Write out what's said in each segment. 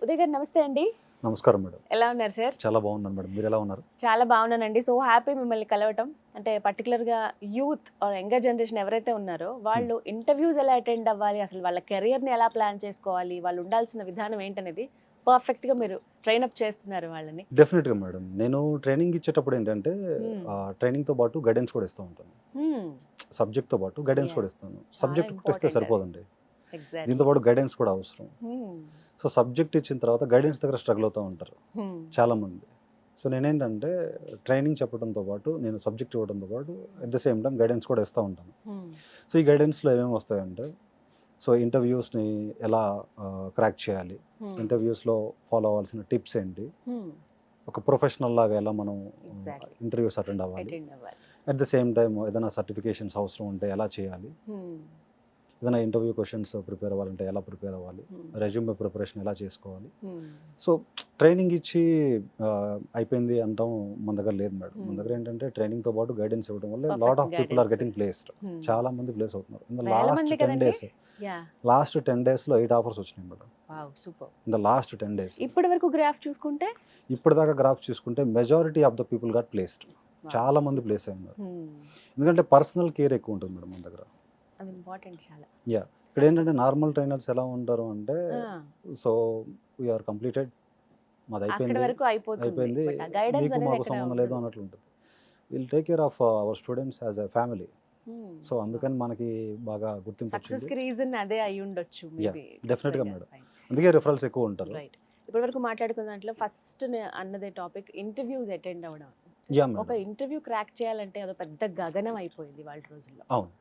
ఉదయ్ గారు నమస్తే అండి. నమస్కారం మేడం. ఎలా ఉన్నారు సార్? చాలా బాగున్నాను మేడం. మీరు ఎలా ఉన్నారు? చాలా బాగున్నానండి. సో హ్యాపీ మిమ్మల్ని కలవటం. అంటే పర్టికులర్‌గా యూత్ ఆర్ యంగర్ జనరేషన్ ఎవరైతే ఉన్నారో వాళ్ళు ఇంటర్వ్యూస్ ఎలా అటెండ్ అవ్వాలి, అసలు వాళ్ళ కెరియర్‌ని ఎలా ప్లాన్ చేసుకోవాలి, వాళ్ళు ఉండాల్సిన విధానం ఏంటనేది పర్ఫెక్ట్‌గా మీరు ట్రైన్ అప్ చేస్తున్నారు వాళ్ళని. డెఫినెట్‌గా మేడం. నేను ట్రైనింగ్ ఇచ్చేటప్పుడు ఏంటంటే హ్మ్. ట్రైనింగ్‌తో పాటు గైడెన్స్ కూడా ఇస్తూ ఉంటాను. హ్మ్. సబ్జెక్ట్‌తో పాటు గైడెన్స్ యాహ్! కూడా ఇస్తాను. చాలా సబ్జెక్ట్ ఒకటి ఇస్తే ఇంపార్టెంట్ అది. సరిపోదండి. ఎగ్జాక్ట్‌లీ. దీంతో పాటు గైడెన్స్ కూడా అవసరం. హ్మ్. సో సబ్జెక్ట్ ఇచ్చిన తర్వాత గైడెన్స్ దగ్గర స్ట్రగుల్ అవుతూ ఉంటారు హ్మ్. చాలామంది. సో నేనేంటంటే ట్రైనింగ్ చెప్పడంతో పాటు, నేను సబ్జెక్ట్ ఇవ్వడంతో పాటు at the same time guidance కూడా ఇస్తూ ఉంటాను. హ్మ్. సో ఈ గైడెన్స్‌లో ఏమేమి వస్తాయంటే, సో ఇంటర్వ్యూస్‌ని ఎలా క్రాక్ చేయాలి? హ్మ్. ఇంటర్వ్యూస్‌లో ఫాలో అవ్వాల్సిన టిప్స్ ఏంటి? హ్మ్. ఒక ప్రొఫెషనల్ లాగా ఎలా మనం ఎగ్జాక్ట్‌లీ. ఇంటర్వ్యూస్ అటెండ్ అవ్వాలి? అటెండ్ అవ్వాలి. అట్ ద సేమ్ టైమ్ ఏదైనా సర్టిఫికేషన్స్ అవసరం ఉంటే ఎలా చేయాలి? హ్మ్. ఏదైనా ఇంటర్వ్యూ క్వశ్చన్స్ ప్రిపేర్ అవ్వాలంటే ఎలా ప్రిపేర్ అవ్వాలి? హ్మ్. రెజ్యూమే ప్రిపరేషన్ ఎలా చేసుకోవాలి? హ్మ్. సో ట్రైనింగ్ ఇచ్చి అయిపోయింది అంటాం మన దగ్గర లేదు మేడం. మన దగ్గర హ్మ్. ఏంటంటే ట్రైనింగ్‌తో పాటు గైడెన్స్ ఇవ్వడం వల్ల lot perfect of people are guidance. Getting placed. Hmm. చాలా మంది ప్లేస్ అవుతున్నారు. ఇన్ ద వేల లాస్ట్ మంది 10 కదండీ! Days, yeah! లాస్ట్ 10 డేస్‌లో 8 ఆఫర్స్ వచ్చినాయి madam. Wow! Super. In the last 10 days. ఇప్పటి వరకు గ్రాఫ్ చూసుకుంటే ఇప్పటిదాకా గ్రాఫ్ చూసుకుంటే majority of the people got placed. Wow! చాలా మంది సూపర్. ప్లేస్ అయి ఉన్నారు. హ్మ్. ఎందుకంటే పర్సనల్ కేర్ ఎక్కువ ఉంటుంది మేడం మన దగ్గర. అది ఇంపార్టెంట్ చాలా. యాహ్! ఇక్కడ ఏంటంటే నార్మల్ ట్రైనర్స్ ఎలా ఉంటారు అంటే, ఆ! సో వి ఆర్ కంప్లీటెడ్, అక్కడి మాదయిపోయింది, వరకు అయిపోతుంది. అయిపోయింది, బట్ ఆ గైడెన్స్ మీకు అనేది మాకు ఎక్కడ సంబంధం లేదు ఉండదు. అన్నట్లు ఉంటుంది. Will take care of our students as a family. హ్మ్. సో అందుకని మనకి బాగా గుర్తింపు వచ్చింది. సక్సెస్‌కి రీజన్ అదే అయ్యుండొచ్చు యాహ్! మేబీ. డెఫినెట్‌గా నిజంగా. మేడం. ఫైన్. అందుకే రిఫరల్స్ ఎక్కువ ఉంటారు. రైట్. ఇప్పటి వరకు మాట్లాడుకున్న దాంట్లో ఫస్ట్ అన్నదే టాపిక్ ఇంటర్వ్యూస్ అటెండ్ అవ్వడం. యాహ్! ఒక మేడం. ఇంటర్వ్యూ క్రాక్ చేయాలంటే అదో పెద్ద గగనం అయిపోయింది వాళ్ళ రోజుల్లో. అవును.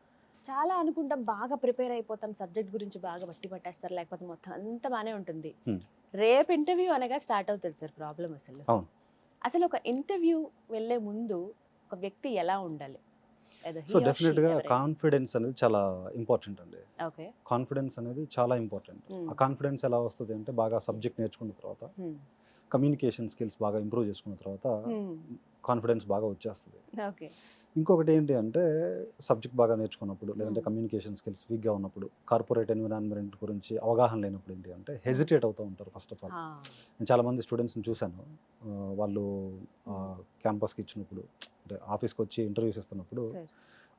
చాలా అనుకుంటాం, బాగా ప్రిపేర్ అయిపోతాం, సబ్జెక్ట్ గురించి బాగా బట్టి పట్టేస్తారు, లేకపోతే మొత్తం అంతా బానే ఉంటుంది. హ్మ్. రేపు ఇంటర్వ్యూ అనగా స్టార్ట్ అవుతుంది సార్ ప్రాబ్లమ్ అసలు. అవును. అసలు ఒక ఇంటర్వ్యూ వెళ్ళే ముందు ఒక వ్యక్తి ఎలా ఉండాలి? either he so or she డెఫినిట్‌గా ఎవరైనా. కాన్ఫిడెన్స్ అనేది చాలా ఇంపార్టెంట్ అండి. ఓకే. కాన్ఫిడెన్స్ అనేది చాలా ఇంపార్టెంట్. ఆ కాన్ఫిడెన్స్ ఎలా వస్తది అంటే, బాగా సబ్జెక్ట్ నేర్చుకున్న తర్వాత, కమ్యూనికేషన్ స్కిల్స్ బాగా ఇంప్రూవ్ చేసుకున్న తర్వాత కాన్ఫిడెన్స్ బాగా వచ్చేస్తది. ఓకే. ఇంకొకటి ఏంటి అంటే, సబ్జెక్ట్ బాగా నేర్చుకున్నప్పుడు, లేదంటే కమ్యూనికేషన్ స్కిల్స్ వీక్‌గా ఉన్నప్పుడు, కార్పొరేట్ ఎన్విరాన్మెంట్ గురించి అవగాహన లేనప్పుడు ఏంటి అంటే హెసిటేట్ అవుతూ ఉంటారు ఫస్ట్ ఆఫ్ ఆల్. నేను చాలామంది స్టూడెంట్స్‌ని చూశాను. వాళ్ళు క్యాంపస్‌కి ఇచ్చినప్పుడు, అంటే ఆఫీస్‌కి వచ్చి ఇంటర్వ్యూస్ ఇస్తున్నప్పుడు,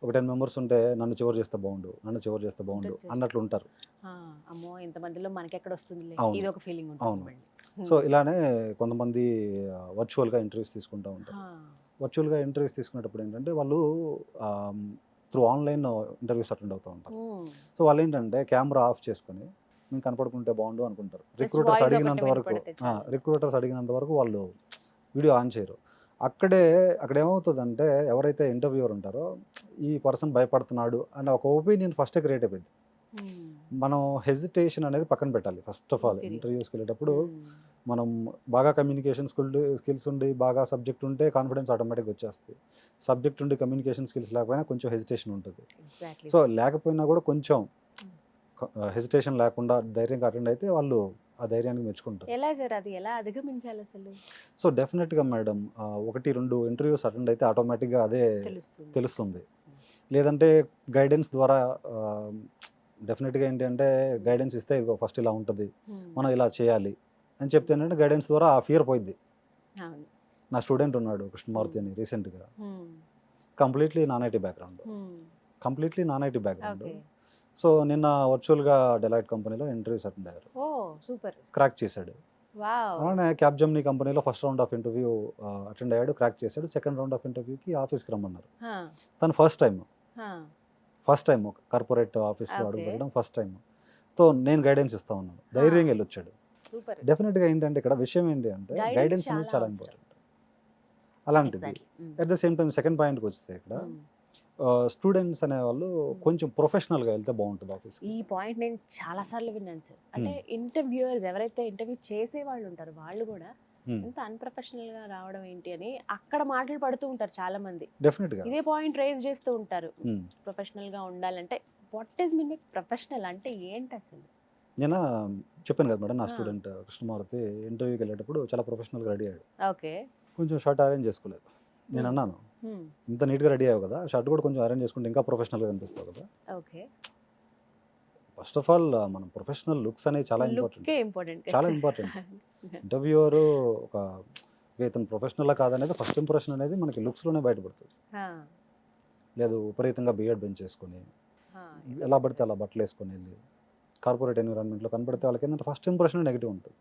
ఒక 10 మెంబర్స్ ఉంటే నన్ను చివరి చేస్తే బాగుండు, నన్ను చివరి చేస్తే బాగుండు అన్నట్లు ఉంటారు. అమ్మో ఇంతమందిలో మనకెక్కడ వస్తుందిలే, అవును. ఇది ఒక ఫీలింగ్ అవును. ఉంటుంది మళ్ళీ. సో ఇలానే కొంతమంది వర్చువల్‌గా ఇంటర్వ్యూస్ తీసుకుంటూ ఉంటారు. వర్చువల్‌గా ఇంటర్వ్యూస్ తీసుకునేటప్పుడు ఏంటంటే, వాళ్ళు త్రూ ఆన్‌లైన్ ఇంటర్వ్యూస్ అటెండ్ అవుతూ ఉంటారు. సో వాళ్ళేంటంటే కెమెరా ఆఫ్ చేసుకొని మేము కనపడుకుంటే బాగుండు అనుకుంటారు. రిక్రూటర్స్ వాయిస్ ఒకటి అడిగినంత వరకు వినపడితే చాలు. రిక్రూటర్స్ అడిగినంత వరకు వాళ్ళు వీడియో ఆన్ చేయరు. అక్కడ ఏమవుతదంటే, ఎవరైతే ఇంటర్వ్యూవర్ ఉంటారో, ఈ పర్సన్ భయపడుతున్నాడు అనే ఒక ఒపీనియన్ ఫస్టే క్రియేట్ అయిపోద్ది. మనం హెసిటేషన్ అనేది పక్కన పెట్టాలి. ఫస్ట్ ఆఫ్ ఆల్ ఇంటర్వ్యూస్‌కి వెళ్ళేటప్పుడు మనం బాగా కమ్యూనికేషన్ స్కిల్స్ ఉండి, బాగా సబ్జెక్ట్ ఉంటే కాన్ఫిడెన్స్ ఆటోమేటిక్‌గా వచ్చేస్తది. సబ్జెక్ట్ ఉండి కమ్యూనికేషన్ స్కిల్స్ లేకపోయినా కొంచెం హెసిటేషన్ ఉంటది. ఎగ్జాక్ట్లీ. సో లేకపోయినా కూడా కొంచెం హెసిటేషన్ లేకుండా ధైర్యంగా అటెండ్ అయితే వాళ్ళు ఆ ధైర్యానికి మెచ్చుకుంటారు. ఎలా సార్ అది ఎలా అధిగమించాలి అసలు? సో డెఫినెట్‌గా మేడం, 1, 2 ఇంటర్వ్యూస్ అటెండ్ అయితే ఆటోమేటిక్‌గా అదే తెలుస్తుంది. తెలుస్తుంది. లేదంటే గైడెన్స్ ద్వారా డెఫినెట్‌గా ఏంటి అంటే, గైడెన్స్ ఇస్తే ఇదిగో ఫస్ట్ ఇలా ఉంటది, మనం ఇలా చేయాలి అని చెప్తే ఏంటంటే, గైడెన్స్ ద్వారా ఆ ఫియర్ పోయిద్ది. అవును. నా స్టూడెంట్ ఉన్నాడు కృష్ణమారుతి అని రీసెంట్‌గా. Completely non IT background. Completely non IT background. Okay. So నిన్న వర్చువల్‌గా డెలాయిట్ కంపెనీలో ఇంటర్వ్యూస్ అటెండ్ అయ్యారు. ఓహ్! సూపర్. క్రాక్ చేశాడు. వావ్! అలానే క్యాప్‌జెమినీ కంపెనీలో first round of interview attend అయ్యాడు, క్రాక్ చేశాడు. సెకండ్ రౌండ్ ఆఫ్ ఇంటర్వ్యూకి ఆఫీస్‌కి రమ్మన్నారు. తను ఫస్ట్ టైమ్ ఒక కార్పొరేట్ ఆఫీస్‌లో ఓకే. అడుగుపెట్టడం ఫస్ట్ టైమ్. సో నేను గైడెన్స్ ఇస్తా ఉన్నాను. ధైర్యంగా వెళ్ళొచ్చాడు. సూపర్. డెఫినెట్‌గా ఏంటంటే, ఇక్కడ విషయం ఏంటి అంటే, గైడెన్స్ అనేది చాలా ఇంపార్టెంట్. అలాంటిది. At the same time second పాయింట్‌కి వస్తే ఇక్కడ స్టూడెంట్స్ అనేవాళ్ళు కొంచెం ప్రొఫెషనల్‌గా వెళ్తే బాగుంటుంది ఆఫీస్‌కి. ఈ పాయింట్ నేను చాలా సార్లు విన్నాను సార్. అంటే ఇంటర్వ్యూయర్స్ ఎవరైతే ఇంటర్వ్యూ చేసే వాళ్ళు ఉంటారో వాళ్ళు కూడా ఎంత అన్‌ప్రొఫెషనల్ గా రావడం ఏంటి అని అక్కడ మాటలు పడుతూ ఉంటారు చాలా మంది. డెఫినెట్‌గా. ఇదే పాయింట్ రేజ్ చేస్తూ ఉంటారు. ప్రొఫెషనల్ గా ఉండాలంటే what is mean by professional అంటే ఏంటి అసలు? నేను చెప్పాను కదా మేడం, నా స్టూడెంట్ కృష్ణమారుతి ఇంటర్వ్యూకి వెళ్ళేటప్పుడు చాలా ప్రొఫెషనల్‌గా రెడీ అయ్యాడు. ఓకే. కొంచెం షర్ట్ అరేంజ్ చేసుకోలేదు. నేను అన్నాను, ఇంత నీట్‌గా రెడీ అయ్యావు కదా, షర్ట్ కూడా కొంచెం అరేంజ్ చేసుకుంటే ఇంకా ప్రొఫెషనల్‌గా కనిపిస్తావు కదా. ఓకే. ఫస్ట్ ఆఫ్ ఆల్ మన ప్రొఫెషనల్ లుక్స్ అనేవి చాలా ఇంపార్టెంట్, లుక్కే ఇంపార్టెంట్. చాలా ఇంపార్టెంట్. ఇంటర్వ్యూవర్ ఒక ఇతను ప్రొఫెషనల్ కాదనేది ఫస్ట్ ఇంప్రెషన్ అనేది మనకి లుక్స్లోనే బయటపడుతుంది. లేదు విపరీతంగా బియర్డ్ పెంచేసుకొని ఎలా పడితే అలా బట్టలు వేసుకొని వెళ్ళి కార్పొరేట్ ఎన్విరాన్మెంట్లో కనబడితే వాళ్ళకి ఏంటంటే ఫస్ట్ ఇంప్రెషన్ నెగిటివ్ ఉంటుంది.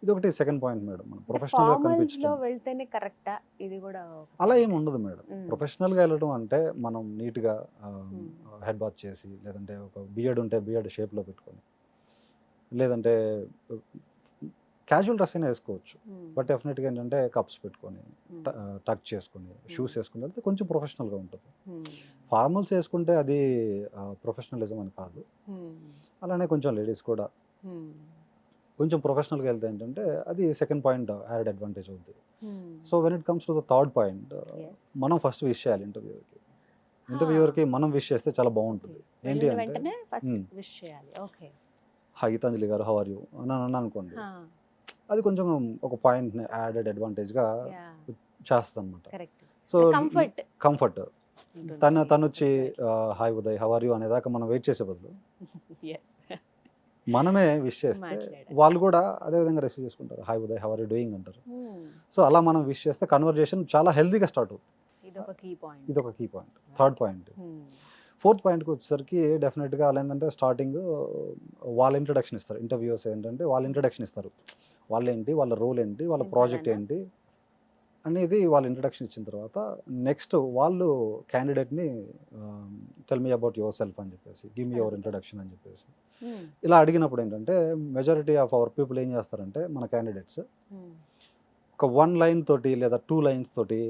ఇది ఒకటి సెకండ్ పాయింట్ మేడం, మనం ప్రొఫెషనల్గా కనిపించడం వెళ్తేనే కరెక్టా ఇది కూడా అలా ఏమి ఉండదు మేడం. ప్రొఫెషనల్గా వెళ్ళడం అంటే మనం నీట్గా హెడ్ బాత్ చేసి, లేదంటే ఒక బియర్డ్ ఉంటే బియర్డ్ షేప్లో పెట్టుకొని, లేదంటే క్యాజువల్ డ్రెస్ అయినా వేసుకోవచ్చు. బట్ డెఫినెట్గా ఏంటంటే కప్స్ పెట్టుకొని టక్ చేసుకొని షూస్ వేసుకుని వెళ్తే కొంచెం ప్రొఫెషనల్గా ఉంటుంది. ఫార్మల్స్ వేసుకుంటే అది ప్రొఫెషనలిజం అని కాదు. అలానే కొంచెం లేడీస్ కూడా కొంచెం ప్రొఫెషనల్గా వెళ్తే ఏంటంటే అది సెకండ్ పాయింట్ యాడ్ అడ్వాంటేజ్ అవుతుంది. So when it comes to the third point, మనం ఫస్ట్ విష్ చేయాలి ఇంటర్వ్యూవర్కి. ఇంటర్వ్యూవర్కి మనం విష్ చేస్తే చాలా బాగుంటుంది. ఏంటి అంటే హాయ్ గీతాంజలి గారు హౌ ఆర్ యూ అని అనుకోండి, అది కొంచెం ఒక పాయింట్ని యాడెడ్ అడ్వాంటేజ్గా చేస్తుంది అనమాట. సో కంఫర్ట్ తను వచ్చి hi Uday how are you అనేదాకా మనం వెయిట్ చేసే బదులు మనమే విష్ చేస్తే వాళ్ళు కూడా అదే విధంగా రిసీవ్ చేసుకుంటారు. Hi Uday how are you doing అంటారు. సో అలా మనం విష్ చేస్తే కన్వర్జేషన్ చాలా హెల్తీగా స్టార్ట్ అవుతుంది. ఇది ఒక key point. Third point. Fourth పాయింట్కి వచ్చేసరికి డెఫినెట్గా వాళ్ళు ఏంటంటే స్టార్టింగ్ వాళ్ళ ఇంట్రడక్షన్ ఇస్తారు. ఇంటర్వ్యూస్ ఏంటంటే వాళ్ళ ఇంట్రడక్షన్ ఇస్తారు. వాళ్ళేంటి, వాళ్ళ రోల్ ఏంటి, వాళ్ళ ప్రాజెక్ట్ ఏంటి అనేది వాళ్ళ ఇంట్రడక్షన్ ఇచ్చిన తర్వాత నెక్స్ట్ వాళ్ళు క్యాండిడేట్ని tell me about yourself అని చెప్పేసి, గివ్ మీ యువర్ ఇంట్రడక్షన్ అని చెప్పేసి ఇలా అడిగినప్పుడు ఏంటంటే మెజారిటీ ఆఫ్ అవర్ పీపుల్ ఏం చేస్తారంటే మన క్యాండిడేట్స్ ఒక 1 లైన్ తోటి లేదా 2 లైన్స్ తోటి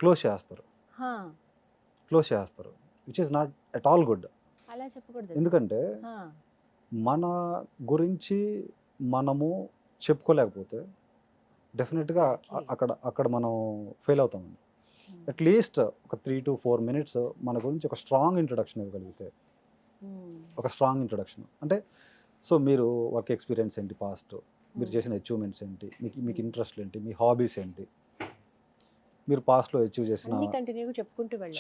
క్లోజ్ చేస్తారు, which is not at all good. ఎందుకంటే మన గురించి మనము చెప్పుకోలేకపోతే డెఫినెట్గా అక్కడ మనం ఫెయిల్ అవుతామండి. అట్లీస్ట్ ఒక 3 to 4 minutes మన గురించి ఒక స్ట్రాంగ్ ఇంట్రడక్షన్ ఇవ్వగలిగితే, ఒక స్ట్రాంగ్ ఇంట్రడక్షన్ అంటే సో మీరు వర్క్ ఎక్స్పీరియన్స్ ఏంటి, పాస్ట్ మీరు చేసిన అచీవ్మెంట్స్ ఏంటి, మీకు ఇంట్రెస్ట్ ఏంటి, మీ హాబీస్ ఏంటి, మీరు పాస్ట్లో అచీవ్ చేసిన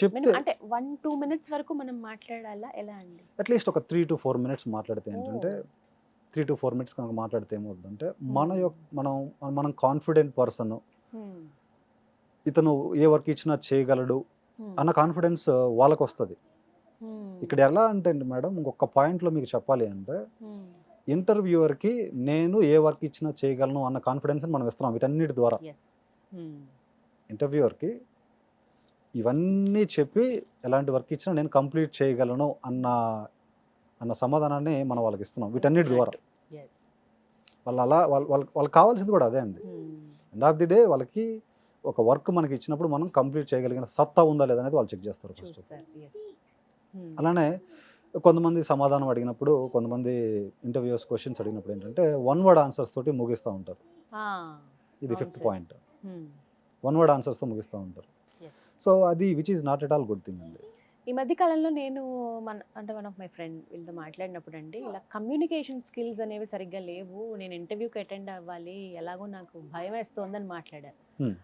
చెప్తే అంటే 1-2 minutes వరకు మనం మాట్లాడాలా ఎలా అండి? అట్లీస్ట్ ఒక 3 to 4 minutes మాట్లాడితే ఏంటంటే 3 to 4 minutes కనుక మాట్లాడితే ఏమవుతుందంటే మనం కాన్ఫిడెంట్ పర్సన్, ఇతను ఏ వర్క్ ఇచ్చినా చేయగలడు అన్న కాన్ఫిడెన్స్ వాళ్ళకు వస్తుంది. ఇక్కడ ఎలా అంటే మేడం ఇంకొక పాయింట్లో మీకు చెప్పాలి అంటే ఇంటర్వ్యూవర్కి నేను ఏ వర్క్ ఇచ్చినా చేయగలను అన్న కాన్ఫిడెన్స్ మనం ఇస్తున్నాం వీటన్నిటి ద్వారా. ఇంటర్వ్యూవర్కి ఇవన్నీ చెప్పి ఎలాంటి వర్క్ ఇచ్చినా నేను కంప్లీట్ చేయగలను అన్న సమాధానాన్ని మనం వాళ్ళకి ఇస్తున్నాం వీటన్నిటి ద్వారా. వాళ్ళకి కావాల్సింది కూడా అదే అండి. ఎండ్ ఆఫ్ ది డే వాళ్ళకి ఒక వర్క్ మనకి ఇచ్చినప్పుడు మనం కంప్లీట్ చేయగలిగిన సత్తా ఉందా లేదా అనేది వాళ్ళు చెక్ చేస్తారు ఫస్ట్. అలానే కొంతమంది సమాధానం అడిగినప్పుడు, కొంతమంది ఇంటర్వ్యూస్ క్వశ్చన్స్ అడిగినప్పుడు ఏంటంటే 1 word ఆన్సర్స్ తోటి ముగిస్తూ ఉంటారు. ఇది 5th పాయింట్. 1 word ఆన్సర్స్తో ముగిస్తూ ఉంటారు. సో అది which is not at all good thing అండి. ఈ మధ్య కాలంలో నేను వన్ ఆఫ్ మై ఫ్రెండ్ వీళ్ళతో మాట్లాడినప్పుడు అండి, ఇలా కమ్యూనికేషన్ స్కిల్స్ అనేవి సరిగ్గా లేవు, నేను ఇంటర్వ్యూకి అటెండ్ అవ్వాలి, ఎలాగో నాకు భయం వేస్తోందని మాట్లాడారు.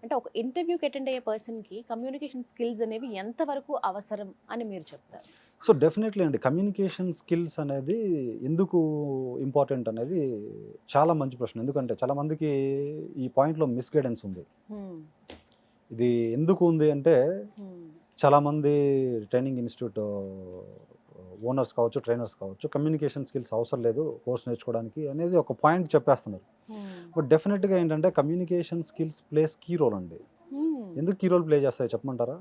అంటే ఒక ఇంటర్వ్యూకి అటెండ్ అయ్యే పర్సన్కి కమ్యూనికేషన్ స్కిల్స్ అనేవి ఎంతవరకు అవసరం అని మీరు చెప్తారు? సో డెఫినెట్లీ అండి, కమ్యూనికేషన్ స్కిల్స్ అనేది ఎందుకు ఇంపార్టెంట్ అనేది చాలా మంచి ప్రశ్న. ఎందుకంటే చాలామందికి ఈ పాయింట్లో మిస్గైడెన్స్ ఉంది. ఇది ఎందుకు ఉంది అంటే చాలామంది ట్రైనింగ్ ఇన్స్టిట్యూట్ ఓనర్స్ కావచ్చు, ట్రైనర్స్ కావచ్చు, కమ్యూనికేషన్ స్కిల్స్ అవసరం లేదు కోర్స్ నేర్చుకోవడానికి అనేది ఒక పాయింట్ చెప్పేస్తున్నారు. బట్ డెఫినెట్గా ఏంటంటే communication skills plays key role అండి. ఎందుకు కీ రోల్ ప్లే చేస్తాయి చెప్పమంటారా?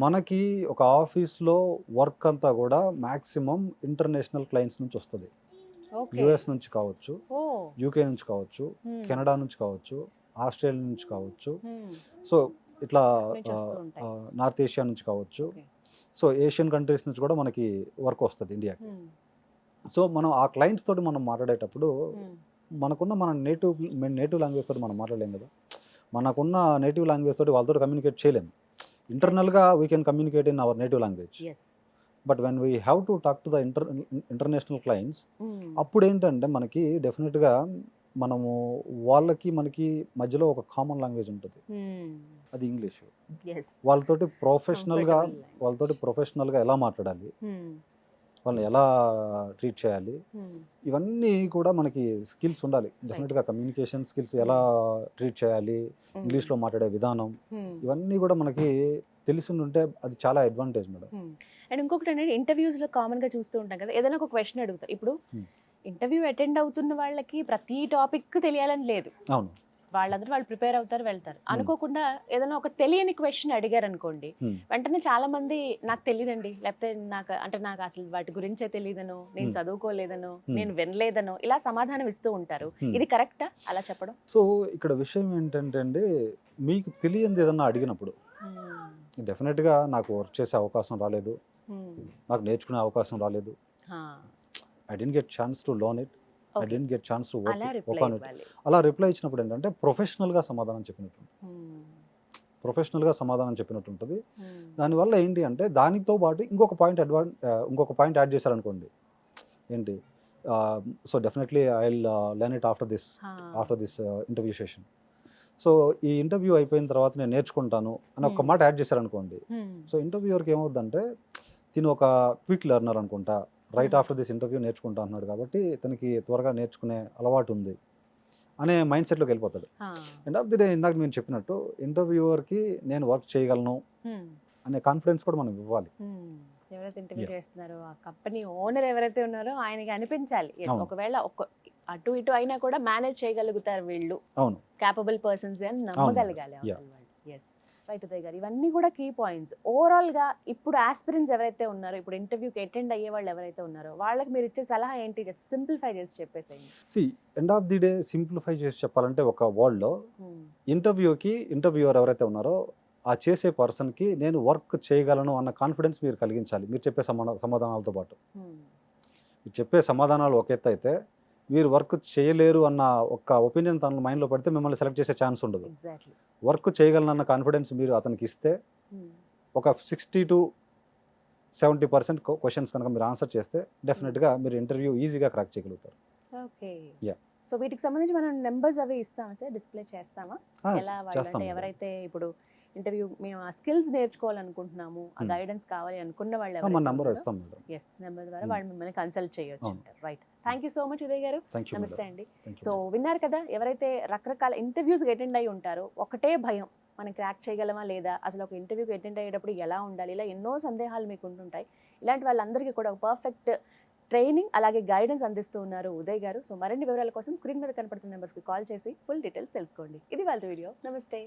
మనకి ఒక ఆఫీస్లో వర్క్ అంతా కూడా మ్యాక్సిమం ఇంటర్నేషనల్ క్లయింట్స్ నుంచి వస్తుంది. యుఎస్ నుంచి కావచ్చు, యూకే నుంచి కావచ్చు, కెనడా నుంచి కావచ్చు, ఆస్ట్రేలియా నుంచి కావచ్చు, సో ఇట్లా నార్త్ ఏషియా నుంచి కావచ్చు, సో ఏషియన్ కంట్రీస్ నుంచి కూడా మనకి వర్క్ వస్తుంది ఇండియాకి. సో మనం ఆ క్లయింట్స్ తోటి మనం మాట్లాడేటప్పుడు మనకున్న మన నేటివ్ లాంగ్వేజ్ తోటి మనం మాట్లాడలేం కదా. మనకున్న నేటివ్ లాంగ్వేజ్ తోటి వాళ్ళతో కమ్యూనికేట్ చేయలేము. ఇంటర్నల్గా we can communicate in our native language. But when we have to talk to the international clients, అప్పుడు ఏంటంటే మనకి డెఫినెట్గా మనము మనకి మధ్యలో ఒక కామన్ లాంగ్వేజ్ ఉంటుంది, అది ఇంగ్లీష్. వాళ్ళతోటి ప్రొఫెషనల్గా ఎలా మాట్లాడాలి, వాళ్ళని ఎలా ట్రీట్ చేయాలి, ఇవన్నీ కూడా మనకి స్కిల్స్ ఉండాలి డెఫినెట్గా. కమ్యూనికేషన్ స్కిల్స్, ఎలా ట్రీట్ చేయాలి, ఇంగ్లీష్లో మాట్లాడే విధానం, ఇవన్నీ కూడా మనకి తెలిసి ఉంటే అది చాలా అడ్వాంటేజ్ మేడం. అండ్ ఇంకొకటి ఏంటంటే ఇంటర్వ్యూస్లో కామన్గా చూస్తూ ఉంటాం కదా, ఏదైనా ఒక క్వశ్చన్ అడుగుతా. ఇప్పుడు ఇంటర్వ్యూ అటెండ్ అవుతున్న వాళ్ళకి ప్రతి టాపిక్ తెలియాలని లేదు, అవును, వాళ్ళందరూ వాళ్ళు ప్రిపేర్ అవుతారు వెళ్తారు. అనుకోకుండా ఏదైనా ఒక తెలియని క్వశ్చన్ అడిగారు అనుకోండి, వెంటనే చాలా మంది నాకు తెలియదండి, లేకపోతే నాకు అసలు వాటి గురించే తెలియదనో, నేను చదువుకోలేదనో, నేను వినలేదనో ఇలా సమాధానం ఇస్తూ ఉంటారు. ఇది కరెక్టా అలా చెప్పడం? సో ఇక్కడ విషయం ఏంటంటే అండి, మీకు తెలియంది ఏదన్నా అడిగినప్పుడు డెఫినెట్గా నాకు వర్క్ చేసే అవకాశం రాలేదు, నాకు నేర్చుకునే అవకాశం రాలేదు, I didn't get chance to learn it, I didn't get chance to work on it, అలా రిప్లై ఇచ్చినప్పుడు ఏంటంటే ప్రొఫెషనల్గా సమాధానం చెప్పినట్టు ఉంటుంది. దానివల్ల ఏంటి అంటే దానితో పాటు ఇంకొక పాయింట్ యాడ్ చేశారనుకోండి, ఏంటి, so definitely I will learn it after this interview session. So ఈ ఇంటర్వ్యూ అయిపోయిన తర్వాత నేను నేర్చుకుంటాను అని ఒక మాట యాడ్ చేశారనుకోండి, సో ఇంటర్వ్యూవర్కి ఏమవుద్దంటే తిను ఒక క్విక్ లెర్నర్ అనుకుంటా, రైట్ ఆఫ్టర్ దిస్ ఇంటర్వ్యూ నేర్చుకుంటా అన్నాడు కాబట్టి తనకి త్వరగా నేర్చుకునే అలవాటు ఉంది అనే మైండ్ సెట్లోకి వెళ్ళిపోతాడు. ఎండ్ ఆఫ్ ది డే ఇందాక నేను చెప్పినట్టు ఇంటర్వ్యూవర్కి నేను వర్క్ చేయగలను అనే కాన్ఫిడెన్స్ కూడా మనం ఇవ్వాలి. ఎవరైతే ఇంటర్వ్యూ చేస్తున్నారో ఆ కంపెనీ ఓనర్ ఎవరైతే ఉన్నారో ఆయనకి అనిపించాలి, ఒకవేళ అటు ఇటు అయినా కూడా మేనేజ్ చేయగలుగుతారు వీళ్ళు, అవును, క్యాపబుల్ పర్సన్స్ అని నమ్మగలగాలి. రైట్ ఉదయ్ గారు, ఇవన్నీ కూడా కీ పాయింట్స్. ఓవరాల్ గా ఇప్పుడు ఆస్పిరెంట్స్ ఎవరైతే ఉన్నారో, ఇప్పుడు ఇంటర్వ్యూకి అటెండ్ అయ్యే వాళ్ళు ఎవరైతే ఉన్నారో వాళ్ళకి మీరు ఇచ్చే సలహా ఏంటి? సింప్లిఫై చేసి చెప్పేసేయండి. End of the day simplify చేసి చెప్పాలంటే ఒక వర్డ్లో ఇంటర్వ్యూవర్ ఎవరైతే ఉన్నారో ఆ చేసే పర్సన్కి నేను వర్క్ చేయగలను అన్న కాన్ఫిడెన్స్ మీరు కలిగించాలి. మీరు చెప్పే సమాధానాలతో పాటు మీరు చెప్పే సమాధానాలు ఒక ఎత్తు అయితే, మీరు వర్క్ చేయలేరు అన్న ఒక ఒపీనియన్ తన మైండ్లో పడితే మిమ్మల్ని సెలెక్ట్ చేసే ఛాన్స్ ఉండదు. వర్క్ చేయగలనన్న కాన్ఫిడెన్స్ మీరు అతనికి ఇస్తే ఒక 60 to 70% క్వశ్చన్స్ కనుక మీరు ఆన్సర్ చేస్తే డెఫినెట్గా మీరు ఇంటర్వ్యూ ఈజీగా క్రాక్ చేయగలుగుతారు. ఓకే, సో వీటికి సంబంధించి మనం నెంబర్స్ అవి ఇస్తామా సార్, డిస్ప్లే చేస్తామా? ఎలా వాళ్ళంటే ఎవరైతే ఇప్పుడు ఇంటర్వ్యూ మేము ఆ స్కిల్స్ నేర్చుకోవాలనుకుంటున్నాము, ఆ గైడెన్స్ కావాలి అనుకున్న వాళ్ళు నెంబర్ ద్వారా వాళ్ళు మిమ్మల్ని కన్సల్ట్ చేయొచ్చు. Right, thank you so much Uday గారు, నమస్తే అండి. సో విన్నారు కదా, ఎవరైతే రకరకాల ఇంటర్వ్యూస్కి అటెండ్ అయి ఉంటారో ఒకటే భయం, మనం క్రాక్ చేయగలమా లేదా, అసలు ఒక ఇంటర్వ్యూకి అటెండ్ అయ్యేటప్పుడు ఎలా ఉండాలి, ఇలా ఎన్నో సందేహాలు మీకు ఉంటుంటాయి. ఇలాంటి వాళ్ళందరికీ కూడా ఒక పర్ఫెక్ట్ ట్రైనింగ్ అలాగే గైడెన్స్ అందిస్తూ ఉన్నారు ఉదయ్ గారు. సో మరిన్ని వివరాల కోసం స్క్రీన్ మీద కనపడుతున్న నెంబర్స్కి కాల్ చేసి ఫుల్ డీటెయిల్స్ తెలుసుకోండి. ఇది వాళ్ళ వీడియో. నమస్తే.